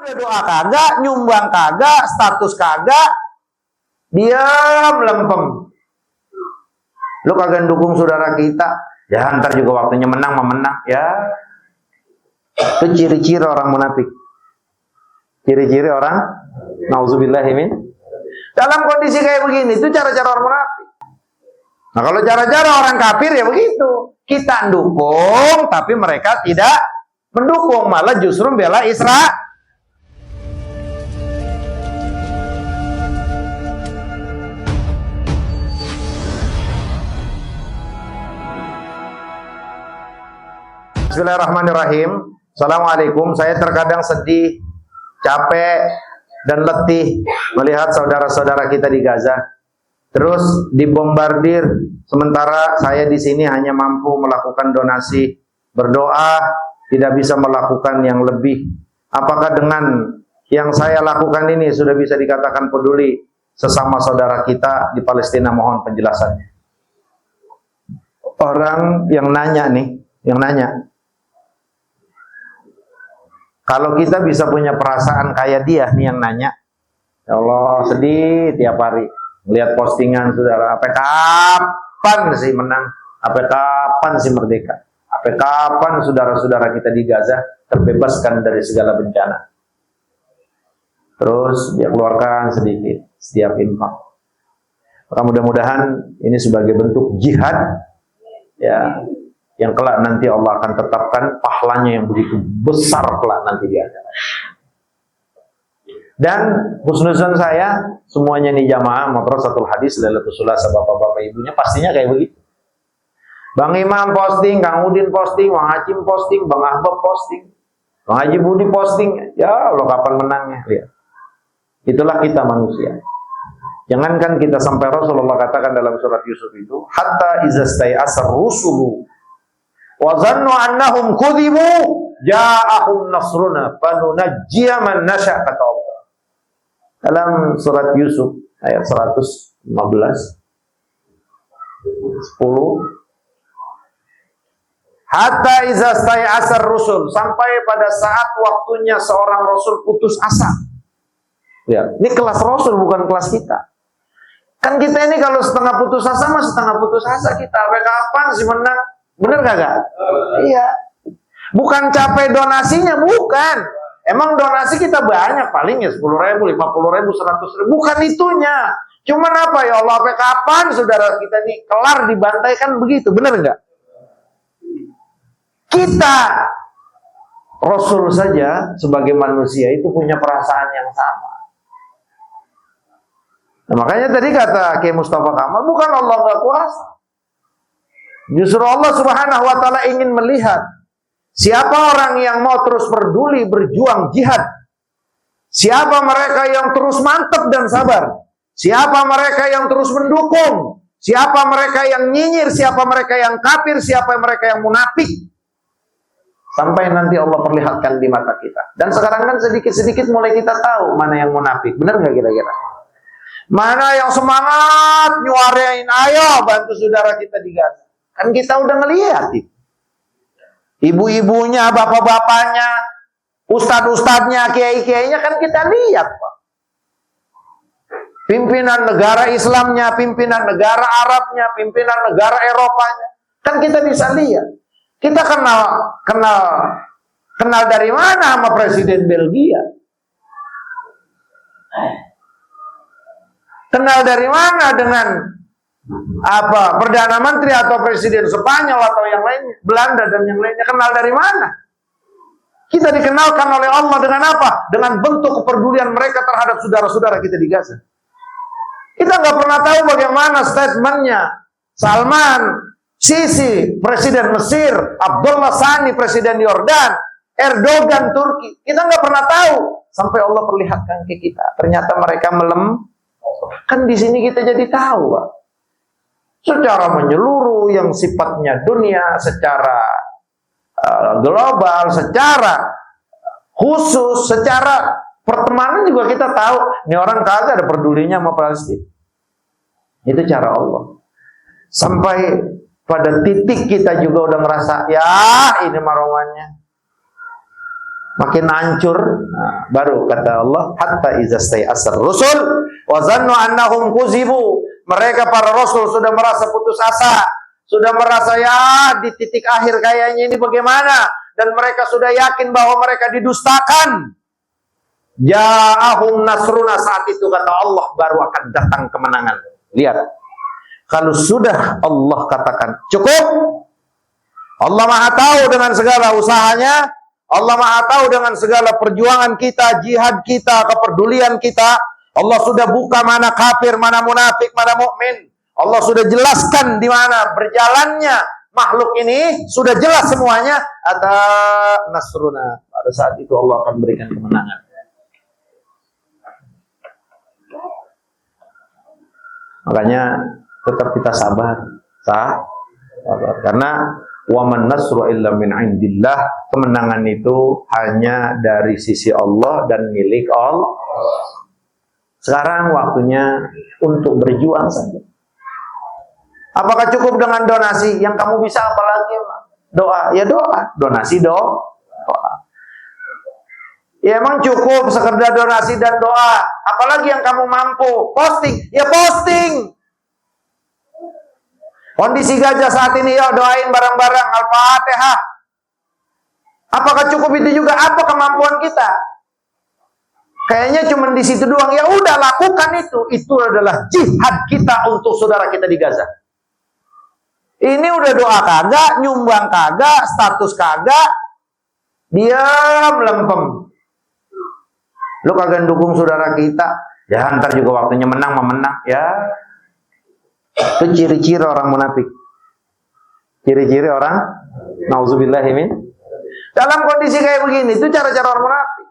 Udah doa kagak, nyumbang kagak, status kagak, diam lempem. Lu kagak dukung saudara kita, ya ntar juga waktunya menang memenang, ya. Itu ciri-ciri orang munafik. Ciri-ciri orang nauzubillahimin. Dalam kondisi kayak begini, itu cara-cara orang munafik. Nah kalau cara-cara orang kafir ya begitu. Kita dukung, tapi mereka tidak mendukung, malah justru bela Israel. Bismillahirrahmanirrahim. Assalamualaikum. Saya terkadang sedih, capek, dan letih melihat saudara-saudara kita di Gaza terus dibombardir, sementara saya di sini hanya mampu melakukan donasi, berdoa, tidak bisa melakukan yang lebih. Apakah dengan yang saya lakukan ini sudah bisa dikatakan peduli sesama saudara kita di Palestina? Mohon penjelasannya. Orang yang nanya nih, yang nanya, kalau kita bisa punya perasaan kayak dia nih yang nanya, ya Allah sedih tiap hari lihat postingan saudara, sampai kapan sih menang? Sampai kapan sih merdeka? Sampai kapan saudara-saudara kita di Gaza terbebaskan dari segala bencana? Terus dia keluarkan sedikit setiap infak. Maka mudah-mudahan ini sebagai bentuk jihad, ya, yang kelak nanti Allah akan tetapkan pahalanya yang begitu besar kelak nanti di akhirat. Dan husnuzon saya semuanya nih jamaah madrasatul hadis Lailatul Sulasa, bapak-bapak ibunya pastinya kayak begitu. Bang Imam posting, Kang Udin posting, Bang Hacim posting, Bang Ahbab posting, Bang Haji Budi posting. Ya Allah kapan menangnya? Lihat. Itulah kita manusia. Jangankan kita sampai Rasulullah katakan dalam surat Yusuf itu, hatta izastai asar rusulu wa zannu annahum kudzibu ja'ahum nasruna fanunajjiya man nasha, kata Allah dalam surat Yusuf ayat 115 10, hatta iza stai'asar rusul, sampai pada saat waktunya seorang rasul putus asa. Ya, ini kelas rasul bukan kelas kita. Kan kita ini kalau setengah putus asa mah setengah putus asa kita. Sampai kapan sih menang? Bener kagak? Iya. Bukan capek donasinya, bukan. Emang donasi kita banyak, paling ya 10.000, 50.000, 100.000. Bukan itunya. Cuman apa ya Allah, sampai kapan saudara kita ini kelar dibantai, kan begitu, bener enggak? Kita Rasul saja sebagai manusia itu punya perasaan yang sama. Nah, makanya tadi kata Kiai Mustafa Kamal, bukan Allah nggak kuasa. Justru Allah Subhanahu wa taala ingin melihat siapa orang yang mau terus peduli berjuang jihad. Siapa mereka yang terus mantap dan sabar? Siapa mereka yang terus mendukung? Siapa mereka yang nyinyir? Siapa mereka yang kafir? Siapa mereka yang munafik? Sampai nanti Allah perlihatkan di mata kita. Dan sekarang kan sedikit-sedikit mulai kita tahu mana yang munafik. Benar nggak kira-kira? Mana yang semangat nyuarain, ayo bantu saudara kita di Gaza. Kan kita udah ngelihat itu. Ibu-ibunya, bapak-bapaknya, ustad-ustadnya, kiai-kiainya kan kita lihat, Pak. Pimpinan negara Islamnya, pimpinan negara Arabnya, pimpinan negara Eropanya, kan kita bisa lihat. Kita kenal dari mana sama Presiden Belgia? Kenal dari mana dengan apa Perdana Menteri atau Presiden Spanyol atau yang lainnya, Belanda dan yang lainnya? Kenal dari mana? Kita dikenalkan oleh Allah dengan apa? Dengan bentuk kepedulian mereka terhadap saudara-saudara kita di Gaza. Kita nggak pernah tahu bagaimana statementnya Salman, Sisi, Presiden Mesir, Abdullah Sani, Presiden Yordan, Erdogan, Turki. Kita nggak pernah tahu sampai Allah perlihatkan ke kita. Ternyata mereka kan di sini kita jadi tahu, Pak. Secara menyeluruh yang sifatnya dunia, secara global, secara khusus, secara pertemanan juga kita tahu ini orang kagak ada pedulinya sama Palestina. Itu cara Allah. Sampai pada titik kita juga udah ngerasa, ya ini maromannya. makin hancur. Nah, baru kata Allah, hatta iza stai'asar rusul wa zannu annahum kuzibu. Mereka para rasul sudah merasa putus asa, sudah merasa ya di titik akhir kayaknya ini bagaimana, dan mereka sudah yakin bahwa mereka didustakan. Ja'ahum nasruna, saat itu kata Allah baru akan datang kemenangan. Lihat, kalau sudah Allah katakan cukup, Allah Maha tahu dengan segala usahanya, Allah Maha tahu dengan segala perjuangan kita, jihad kita, kepedulian kita. Allah sudah buka mana kafir, mana munafik, mana mukmin. Allah sudah jelaskan di mana berjalannya makhluk ini, sudah jelas semuanya. Ata nasruna, pada saat itu Allah akan berikan kemenangan. Makanya tetap kita sabar, sabar. Karena waman nasru illa min indillah, kemenangan itu hanya dari sisi Allah dan milik Allah. Sekarang waktunya untuk berjuang saja. Apakah cukup dengan donasi? Yang kamu bisa apalagi? Doa, ya doa. Donasi, doa. Ya emang cukup sekedar donasi dan doa. Apalagi yang kamu mampu? Posting, ya posting. Kondisi gajah saat ini, ya doain bareng-bareng Al-Fatihah. Apakah cukup itu juga? Apa kemampuan kita? Kayaknya cuma di situ doang. Ya udah, lakukan itu. Itu adalah jihad kita untuk saudara kita di Gaza. Ini udah doa kagak, nyumbang kagak, status kagak, diam lempem. Lu kagak dukung saudara kita, ya ntar juga waktunya menang memenang, ya. Itu ciri-ciri orang munafik. Ciri-ciri orang nauzubillahimin. Dalam kondisi kayak begini, itu cara-cara orang munafik.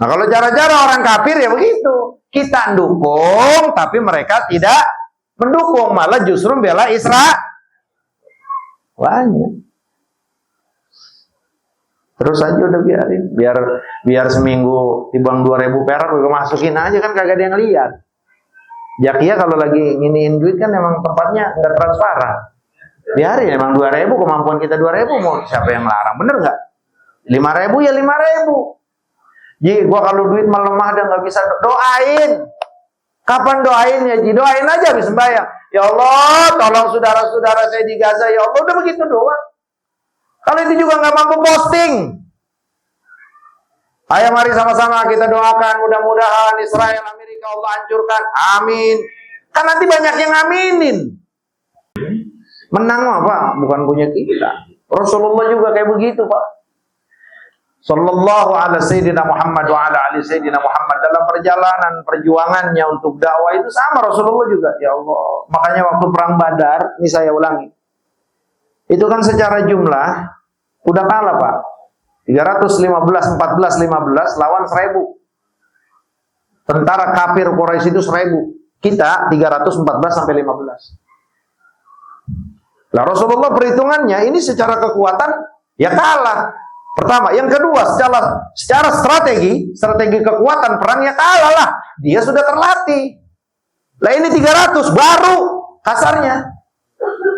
Nah, kalau cara-cara orang kafir ya begitu. Kita dukung, tapi mereka tidak mendukung, malah justru bela Israel. Banyak. Terus aja udah biarin, biar seminggu dibang 2.000 perak juga masukin aja, kan kagak ada yang lihat. Jakia kalau lagi nginiin duit kan emang tempatnya nggak transparan. Biarin, emang 2.000, kemampuan kita 2.000, mau siapa yang larang, bener nggak? 5.000 ya 5.000. Ji, gua kalau duit melemah dan nggak bisa, doain. Kapan doain ya Ji? Doain aja habis sembahyang. Ya Allah, tolong saudara-saudara saya di Gaza, ya Allah, udah begitu doang. Kalau itu juga nggak mampu, posting. Ayo mari sama-sama kita doakan, mudah-mudahan Israel, Amerika Allah hancurkan. Amin. Kan nanti banyak yang aminin. Menang apa? Bukan punya kita. Rasulullah juga kayak begitu, Pak. Sallallahu ala Sayyidina Muhammad wa ala ali Sayyidina Muhammad. Dalam perjalanan perjuangannya untuk dakwah itu sama Rasulullah juga. Ya Allah. Makanya waktu perang Badar, ini saya ulangi, itu kan secara jumlah udah kalah, Pak. 315, 14, 15 lawan 1000. Tentara kafir Quraisy itu 1000. Kita 314 sampai 15. Lah Rasulullah perhitungannya ini secara kekuatan ya kalah. Pertama, yang kedua secara strategi kekuatan perang ya kalah lah. Dia sudah terlatih. Lah ini 300 baru kasarnya.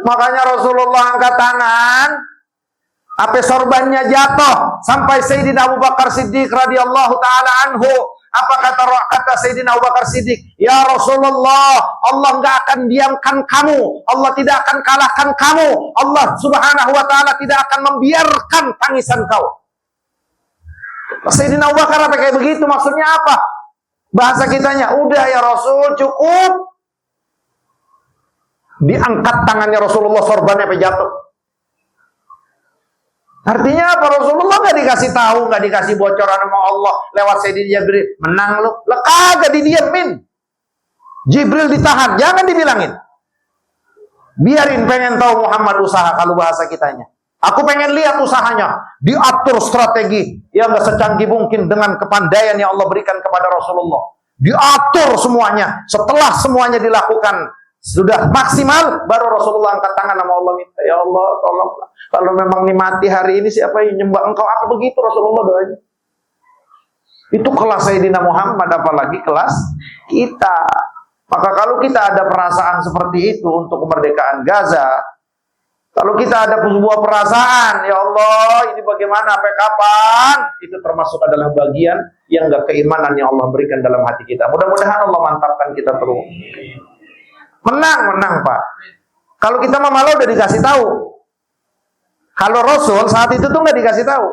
Makanya Rasulullah angkat tangan, sampai sorbannya jatuh, sampai Sayyidina Abu Bakar Siddiq radhiyallahu taala anhu. Apa kata Sayyidina Abu Bakar Siddiq? Ya Rasulullah, Allah nggak akan diamkan kamu, Allah tidak akan kalahkan kamu, Allah Subhanahu wa taala tidak akan membiarkan tangisan kau. Sayyidina Abu Bakar apa kayak begitu? Maksudnya apa? Bahasa kitanya, udah ya Rasul, cukup. Diangkat tangannya Rasulullah, sorbannya sampai jatuh. Artinya apa? Rasulullah nggak dikasih tahu, nggak dikasih bocoran sama Allah lewat Sayyidina Jibril, menang lu. Lah kagak didiamin. Jibril ditahan, jangan dibilangin. Biarin, pengen tahu Muhammad usaha, kalau bahasa kitanya. Aku pengen lihat usahanya, diatur strategi yang nggak secanggih mungkin dengan kepandaian yang Allah berikan kepada Rasulullah. Diatur semuanya. Setelah semuanya dilakukan sudah maksimal, baru Rasulullah angkat tangan sama Allah, minta, ya Allah tolonglah, kalau memang ini mati hari ini, siapa yang nyembah engkau? Apa begitu Rasulullah doanya? Itu kelas Sayyidina Muhammad, apalagi kelas kita. Maka kalau kita ada perasaan seperti itu untuk kemerdekaan Gaza, Kalau kita ada sebuah perasaan, ya Allah, ini bagaimana, sampai kapan? Itu termasuk adalah bagian yang gak keimanan yang Allah berikan dalam hati kita. Mudah-mudahan Allah mantapkan kita terus. Menang Pak. Kalau kita malah udah dikasih tahu. Kalau Rasul saat itu tuh nggak dikasih tahu.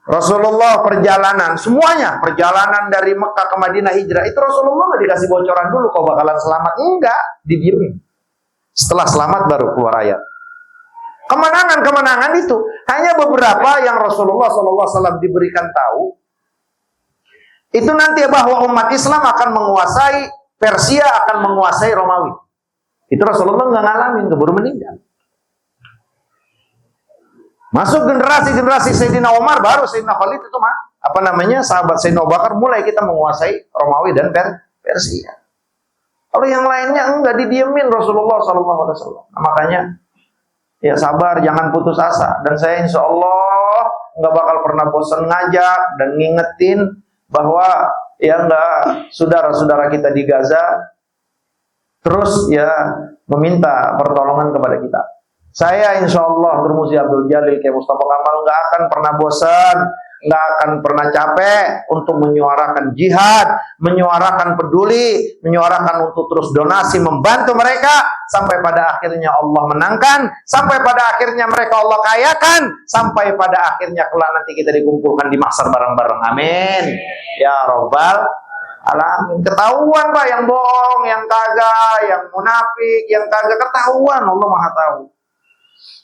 Rasulullah perjalanan, semuanya perjalanan dari Mekah ke Madinah hijrah itu Rasulullah nggak dikasih bocoran dulu kau bakalan selamat, enggak, didiemin. Setelah selamat baru keluar ayat. Kemenangan itu hanya beberapa yang Rasulullah SAW diberikan tahu. Itu nanti bahwa umat Islam akan menguasai Persia, akan menguasai Romawi. Itu Rasulullah nggak ngalamin, keburu meninggal. Masuk generasi Sayyidina Umar, baru Sayyidina Khalid itu sahabat Sayyidina Abu Bakar, mulai kita menguasai Romawi dan Persia. Kalau yang lainnya enggak, didiemin Rasulullah SAW. Nah, makanya ya sabar, jangan putus asa. Dan saya insya Allah nggak bakal pernah bosan ngajak dan ngingetin bahwa ya enggak, saudara-saudara kita di Gaza terus ya meminta pertolongan kepada kita. Saya insya Allah Durmuzi Abdul Jalil kayak Mustafa Kamal nggak akan pernah bosan, nggak akan pernah capek untuk menyuarakan jihad, menyuarakan peduli, menyuarakan untuk terus donasi, membantu mereka sampai pada akhirnya Allah menangkan, sampai pada akhirnya mereka Allah kayakan, sampai pada akhirnya kelak nanti kita dikumpulkan di mahsyar bareng-bareng. Amin ya Rabbal alamin. Ketahuan Pak yang bohong, yang kagak, yang munafik, yang kagak, ketahuan. Allah Maha tahu.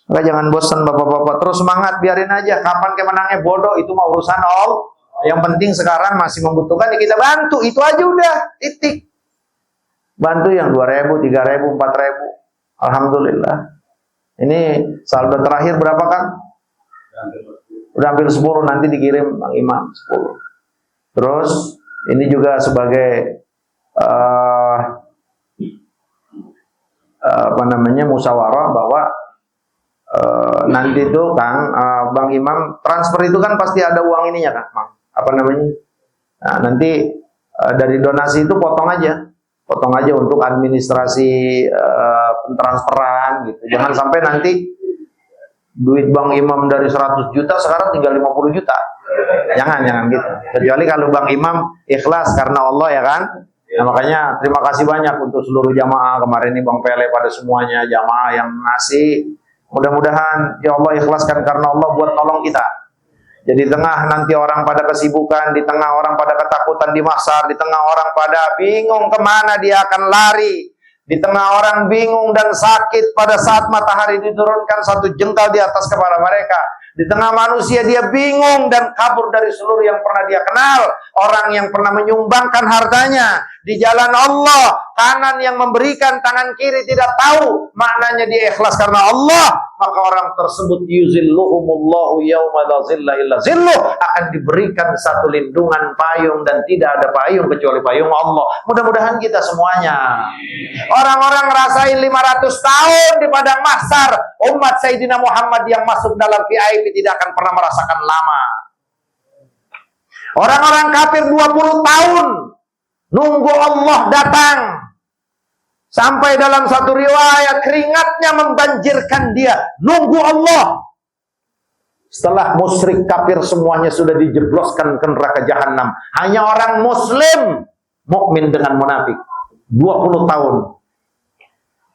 Maka jangan bosan bapak-bapak, terus semangat, biarin aja. Kapan kemenangnya bodoh, itu mah urusan Allah. Yang penting sekarang masih membutuhkan, ya kita bantu, itu aja udah, titik. Bantu yang 2.000, 3.000, 4.000. Alhamdulillah. Ini saldo terakhir berapa kan? Udah hampir 10, nanti dikirim Bang Imam 10. Terus ini juga sebagai musyawarah bahwa nanti itu Kang Bang Imam transfer itu kan pasti ada uang ininya kan, Nah, nanti dari donasi itu potong aja untuk administrasi pentransferan gitu. Jangan sampai nanti duit Bang Imam dari 100 juta sekarang tinggal 50 juta. Jangan gitu. Kecuali kalau Bang Imam ikhlas karena Allah ya kan. Nah, makanya terima kasih banyak untuk seluruh jamaah kemarin ini, Bang Pele, pada semuanya jamaah yang ngasih. Mudah-mudahan ya Allah ikhlaskan karena Allah buat tolong kita. Jadi tengah nanti orang pada kesibukan, di tengah orang pada ketakutan di mahsyar, di tengah orang pada bingung kemana dia akan lari, di tengah orang bingung dan sakit pada saat matahari diturunkan 1 jengkal di atas kepala mereka, di tengah manusia dia bingung dan kabur dari seluruh yang pernah dia kenal, orang yang pernah menyumbangkan hartanya di jalan Allah, kanan yang memberikan, tangan kiri tidak tahu maknanya dia ikhlas karena Allah, maka orang tersebut yuzilluhumullahu yauma la zilla illa zilluh, akan diberikan satu lindungan payung dan tidak ada payung kecuali payung Allah. Mudah-mudahan kita semuanya. Orang-orang ngerasain 500 tahun di padang mahsyar, umat Sayyidina Muhammad yang masuk dalam VIP tidak akan pernah merasakan lama. Orang-orang kafir 20 tahun nunggu Allah datang. Sampai dalam satu riwayat keringatnya membanjirkan dia, nunggu Allah. Setelah musyrik kafir semuanya sudah dijebloskan ke neraka jahanam, hanya orang muslim mukmin dengan munafik 20 tahun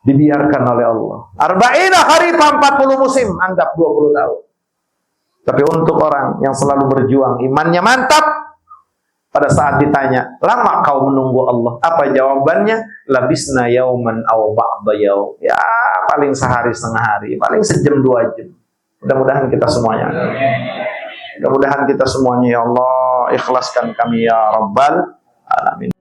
dibiarkan oleh Allah. Arba'ina kharifah, 40 musim, anggap 20 tahun. Tapi untuk orang yang selalu berjuang, imannya mantap, pada saat ditanya, lama kau menunggu Allah? Apa jawabannya? Labisna yauman aw ba'da yaum. Ya, paling sehari setengah hari, paling sejam 2 jam. Mudah-mudahan kita semuanya. Mudah-mudahan kita semuanya ya Allah, ikhlaskan kami ya Rabbal alamin.